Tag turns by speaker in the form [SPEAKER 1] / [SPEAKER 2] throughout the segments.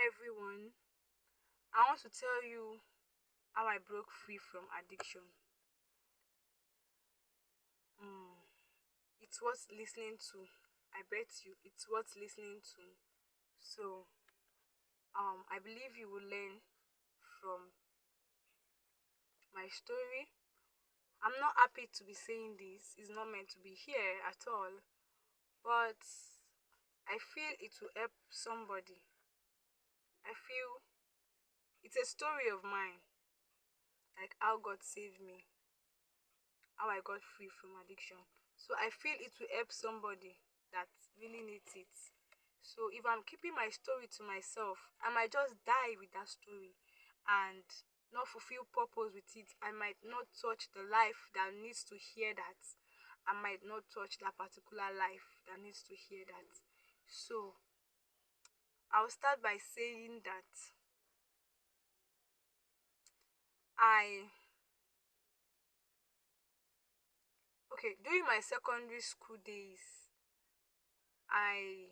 [SPEAKER 1] everyone. I want to tell you how I broke free from addiction. Mm, it's worth listening to. I bet you it's worth listening to. So, I believe you will learn from my story. I'm not happy to be saying this. It's not meant to be here at all. But I feel it will help somebody. I feel it's a story of mine, like how God saved me, how I got free from addiction. So I feel it will help somebody that really needs it. So if I'm keeping my story to myself, I might just die with that story and not fulfill purpose with it. I might not touch the life that needs to hear that. I might not touch that particular life that needs to hear that. So I'll start by saying that I okay, during my secondary school days, I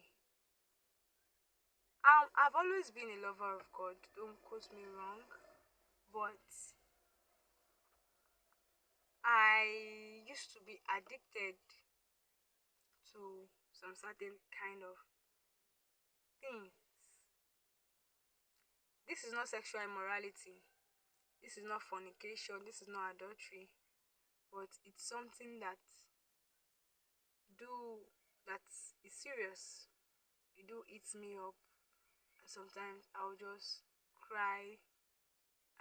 [SPEAKER 1] I've always been a lover of God. Don't quote me wrong, but I used to be addicted to some certain kind of things. This is not sexual immorality. This is not fornication. This is not adultery. But it's something that do that is serious. It do eats me up. Sometimes I'll just cry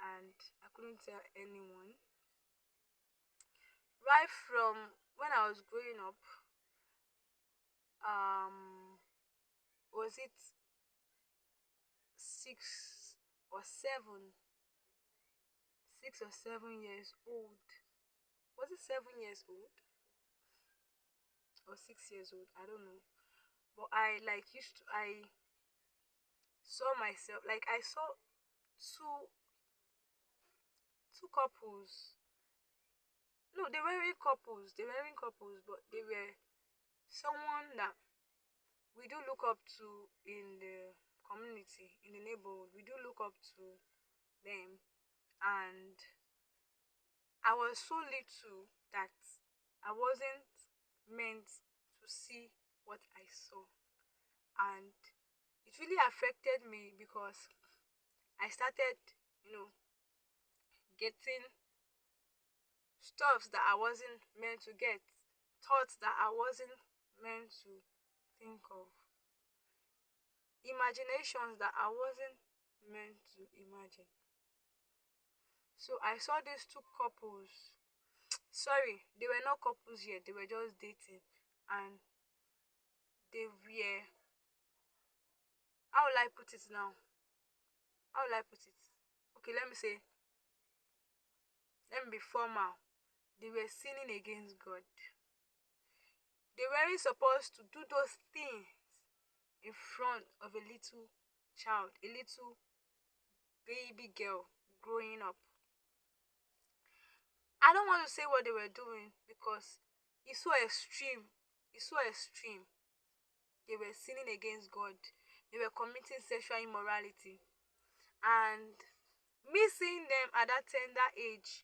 [SPEAKER 1] and I couldn't tell anyone. Right from when I was growing up, um, was it 6 or 7, 6 or 7 years old? Was it 7 years old or 6 years old? I don't know. But I like used to I saw myself like I saw two two couples. No, they weren't couples. They weren't couples, but they were someone that we do look up to in the community, in the neighborhood. We do look up to them, and I was so little that I wasn't meant to see what I saw, and it really affected me because I started, you know, getting stuffs that I wasn't meant to get, thoughts that I wasn't meant to think of, imaginations that I wasn't meant to imagine. So I saw these two couples. Sorry, they were not couples yet, they were just dating. And they were, how will I put it now? How will I put it? Okay, let me be formal. They were sinning against God. They weren't supposed to do those things in front of a little child, a little baby girl growing up. I don't want to say what they were doing because it's so extreme. It's so extreme. They were sinning against God. They were committing sexual immorality. And me seeing them at that tender age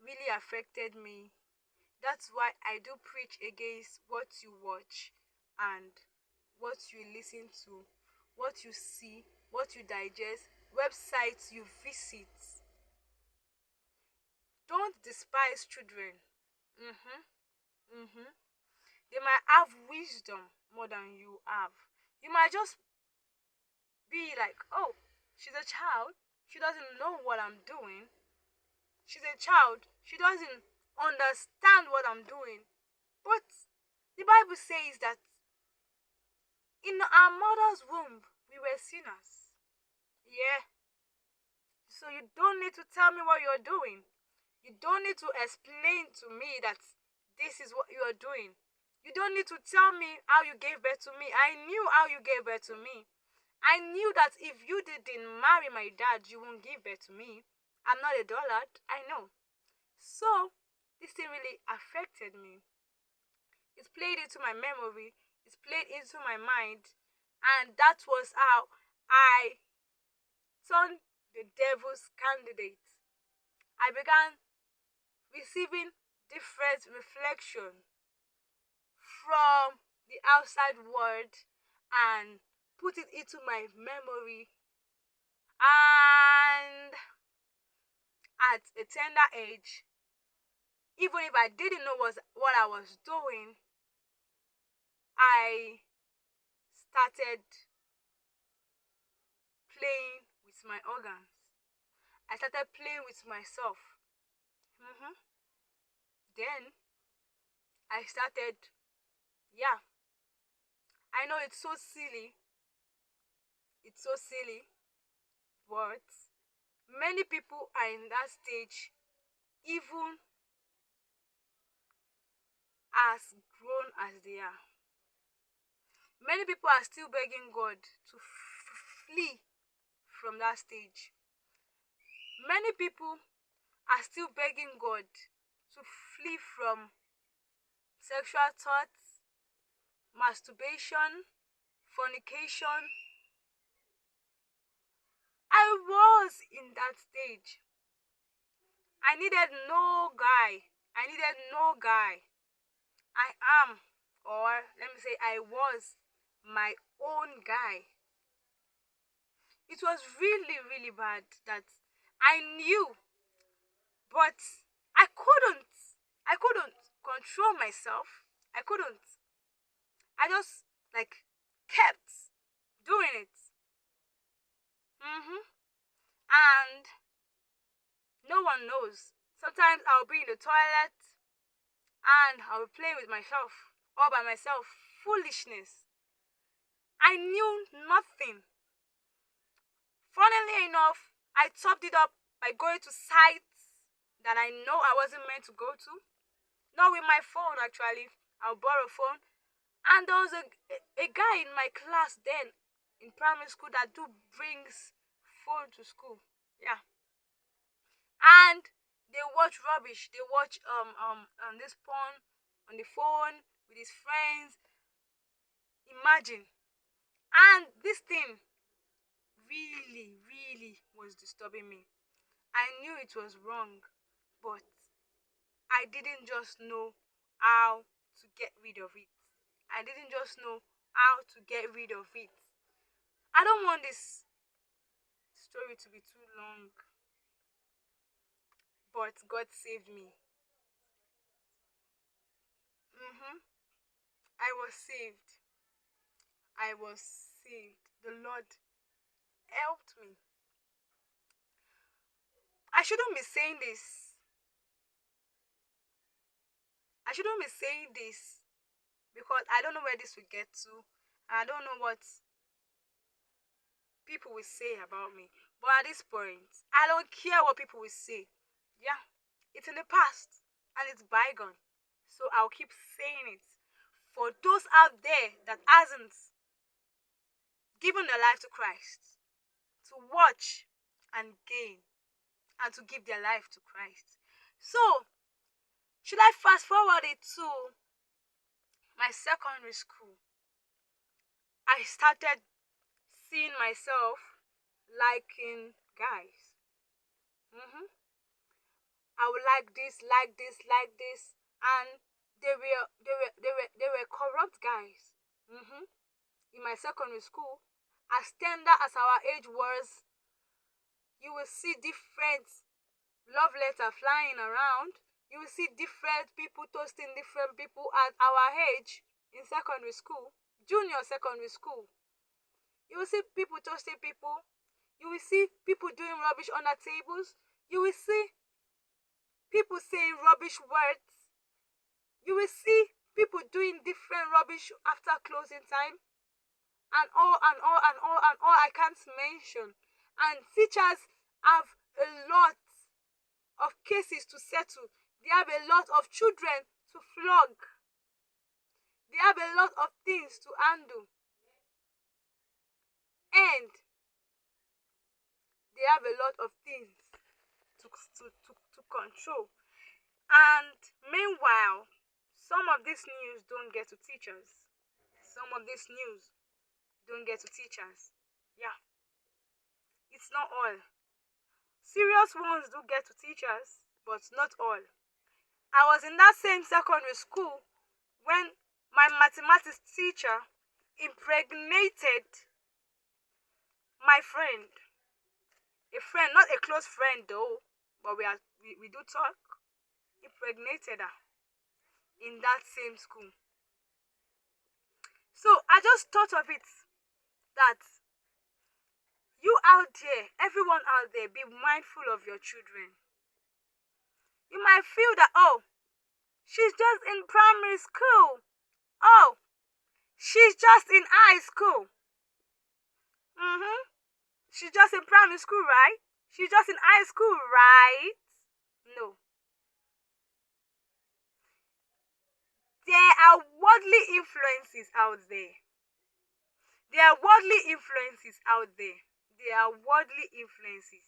[SPEAKER 1] really affected me. That's why I do preach against what you watch and what you listen to, what you see, what you digest, websites you visit. Don't despise children. Mm-hmm. Mm-hmm. They might have wisdom more than you have. You might just be like, oh, she's a child. She doesn't know what I'm doing. She's a child. She doesn't understand what I'm doing. But the Bible says that in our mother's womb, we were sinners. Yeah. So you don't need to tell me what you're doing. You don't need to explain to me that this is what you are doing. You don't need to tell me how you gave birth to me. I knew how you gave birth to me. I knew that if you didn't marry my dad, you won't give birth to me. I'm not a dullard. I know. So, this thing really affected me. It's played into my memory. It's played into my mind. And that was how I turned the devil's candidate. I began receiving different reflection from the outside world and put it into my memory. And at a tender age, even if I didn't know what I was doing, I started playing with my organs. I started playing with myself. hmm Then I started, yeah, I know it's so silly, but many people are in that stage, even as grown as they are. Many people are still begging God to flee from that stage. Many people are still begging God to flee from sexual thoughts, masturbation, fornication. I was in that stage. I needed no guy. I needed no guy. I am, or let me say, I was my own guy. It was really, really bad that I knew, but I couldn't. I couldn't control myself. I couldn't. I just like kept doing it. hmm And no one knows. Sometimes I'll be in the toilet and I'll be playing with myself all by myself. Foolishness. I knew nothing. Funnily enough, I topped it up by going to sites that I know I wasn't meant to go to. Not with my phone, actually. I'll borrow a phone. And there was a guy in my class then in primary school that do brings phone to school. Yeah. And they watch rubbish. They watch this porn on the phone with his friends. Imagine. And this thing really, really was disturbing me. I knew it was wrong, but I didn't just know how to get rid of it. I didn't just know how to get rid of it. I don't want this story to be too long, but God saved me. hmm I was saved. I was saved. The Lord helped me. I shouldn't be saying this. I shouldn't be saying this because I don't know where this will get to. I don't know what people will say about me. But at this point, I don't care what people will say. Yeah, it's in the past and it's bygone. So I'll keep saying it. For those out there that hasn't given their life to Christ, to watch and gain and to give their life to Christ. So, should I fast forward it to my secondary school? I started seeing myself liking guys. hmm I would like this, like this, like this, and they were corrupt guys. In my secondary school, as tender as our age was, you will see different love letter flying around. You will see different people toasting different people at our age in secondary school, junior secondary school. You will see people toasting people. You will see people doing rubbish under tables. You will see people saying rubbish words. You will see people doing different rubbish after closing time. And all and all and all and all I can't mention. And teachers have a lot of cases to settle. They have a lot of children to flog. They have a lot of things to handle. And they have a lot of things to control. And meanwhile, some of this news don't get to teachers. Some of this news don't get to teachers. Yeah. It's not all. Serious ones do get to teachers, but not all. I was in that same secondary school when my mathematics teacher impregnated my friend. A friend, not a close friend though, but we do talk. Impregnated her in that same school. So I just thought of it that you out there, everyone out there, be mindful of your children. You might feel that, oh, she's just in primary school. Oh, she's just in high school. She's just in primary school, right? She's just in high school, right? No. There are worldly influences out there. There are worldly influences out there. There are worldly influences.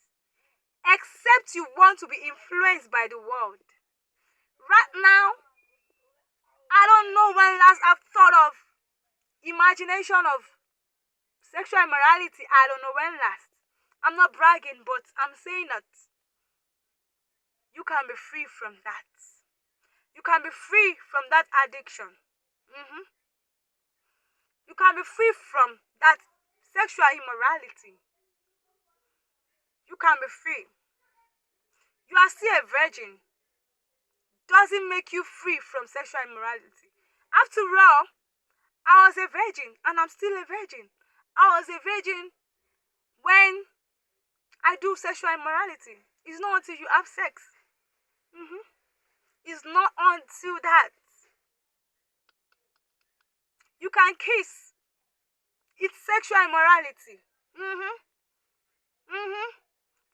[SPEAKER 1] Except you want to be influenced by the world. Right now, I don't know when last I've thought of imagination of sexual immorality. I don't know when last. I'm not bragging, but I'm saying that you can be free from that. You can be free from that addiction. You can be free from that sexual immorality. You can be free. You are still a virgin. Doesn't make you free from sexual immorality. After all, I was a virgin and I'm still a virgin. I was a virgin when I do sexual immorality. It's not until you have sex. It's not until that. You can kiss. It's sexual immorality.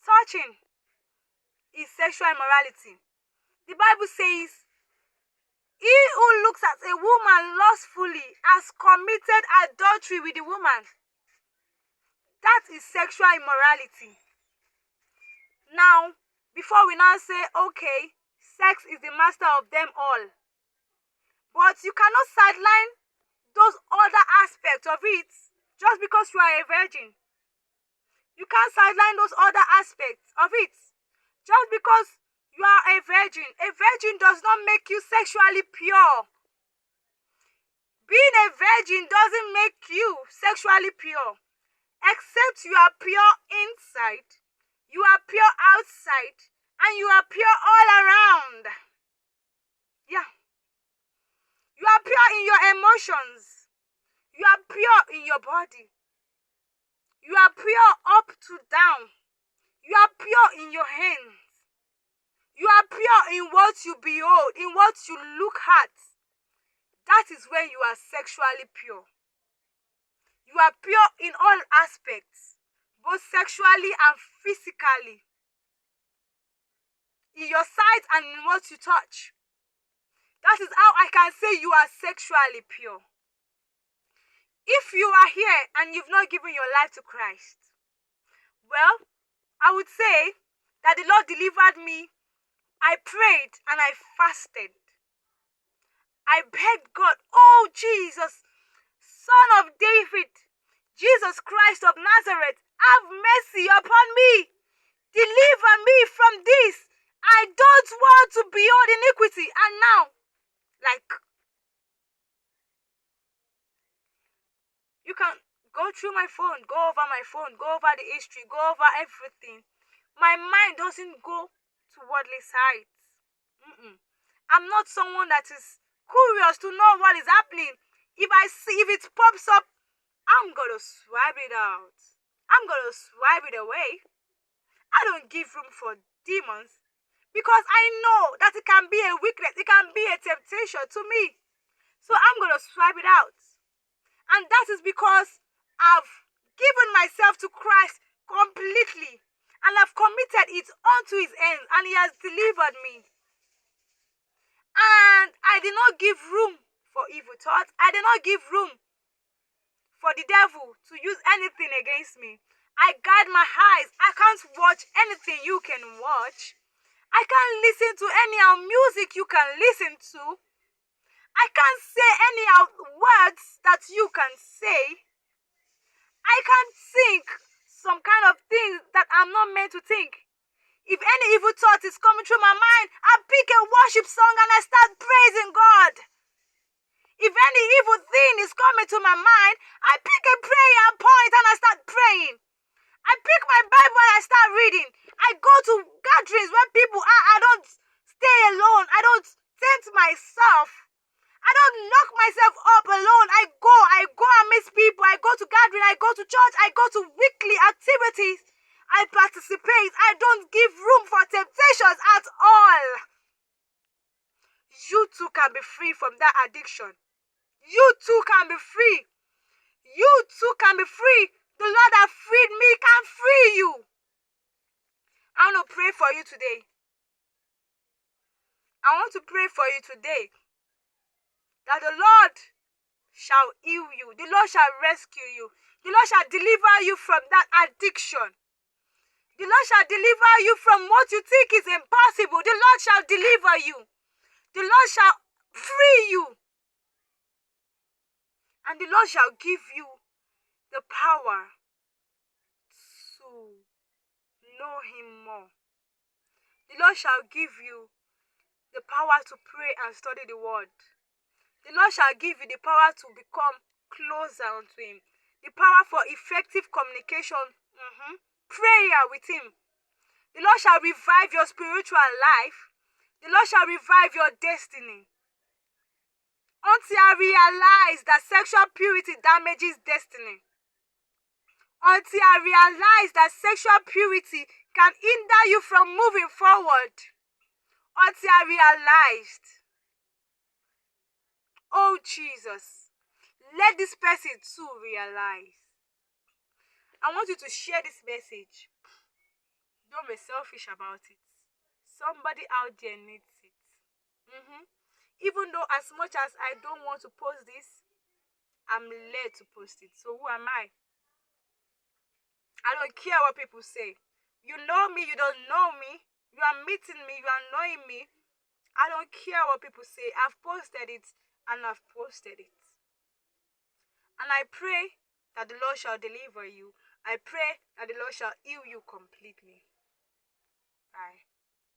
[SPEAKER 1] Touching is sexual immorality. The Bible says, he who looks at a woman lustfully has committed adultery with the woman. That is sexual immorality. Now, before we now say, okay, sex is the master of them all. But you cannot sideline those other aspects of it just because you are a virgin. You can't sideline those other aspects of it just because you are a virgin. A virgin does not make you sexually pure. Being a virgin doesn't make you sexually pure. Except you are pure inside, you are pure outside, and you are pure all around. Yeah. You are pure in your emotions. You are pure in your body. You are pure up to down. You are pure in your hands. You are pure in what you behold, in what you look at. That is when you are sexually pure. You are pure in all aspects, both sexually and physically. In your sight and in what you touch. That is how I can say you are sexually pure. If you are here and you've not given your life to Christ, well, I would say that the Lord delivered me. I prayed and I fasted. I begged God, oh Jesus, Son of David, Jesus Christ of Nazareth, have mercy upon me. Deliver me from this. I don't want to behold iniquity. And now, you can go through my phone, go over my phone, go over the history, go over everything. My mind doesn't go to worldly sides. I'm not someone that is curious to know what is happening. If it pops up, I'm gonna swipe it out. I'm gonna swipe it away. I don't give room for demons because I know that it can be a weakness, it can be a temptation to me. So I'm gonna swipe it out. And that is because I've given myself to Christ completely and I've committed it unto his hands and he has delivered me. And I did not give room for evil thoughts. I did not give room for the devil to use anything against me. I guard my eyes. I can't watch anything you can watch. I can't listen to any music you can listen to. I can't say any words that you can say. I can't think some kind of things that I'm not meant to think. If any evil thought is coming through my mind, I pick a worship song and I start praising God. If any evil thing is coming to my mind, I pick a prayer point and I start praying. I pick my Bible and I start reading. I go to gatherings where people are. I don't stay alone. I don't tent myself. I don't lock myself up alone. I go and meet people. I go to gathering. I go to church. I go to weekly activities. I participate. I don't give room for temptations at all. You too can be free from that addiction. You too can be free. You too can be free. The Lord that freed me can free you. I want to pray for you today. I want to pray for you today that the Lord shall heal you. The Lord shall rescue you. The Lord shall deliver you from that addiction. The Lord shall deliver you from what you think is impossible. The Lord shall deliver you. The Lord shall free you. And the Lord shall give you the power to know Him more. The Lord shall give you the power to pray and study the Word. The Lord shall give you the power to become closer unto Him. The power for effective communication, prayer with Him. The Lord shall revive your spiritual life. The Lord shall revive your destiny. Until I realize that sexual purity damages destiny. Until I realize that sexual purity can hinder you from moving forward. Until I realized, oh Jesus, let this person too realize. I want you to share this message. Don't be selfish about it. Somebody out there needs it. Even though as much as I don't want to post this, I'm led to post it. So who am I? I don't care what people say. You know me, you don't know me. You are meeting me, you are knowing me. I don't care what people say. I've posted it and I've posted it. And I pray that the Lord shall deliver you. I pray that the Lord shall heal you completely. Bye.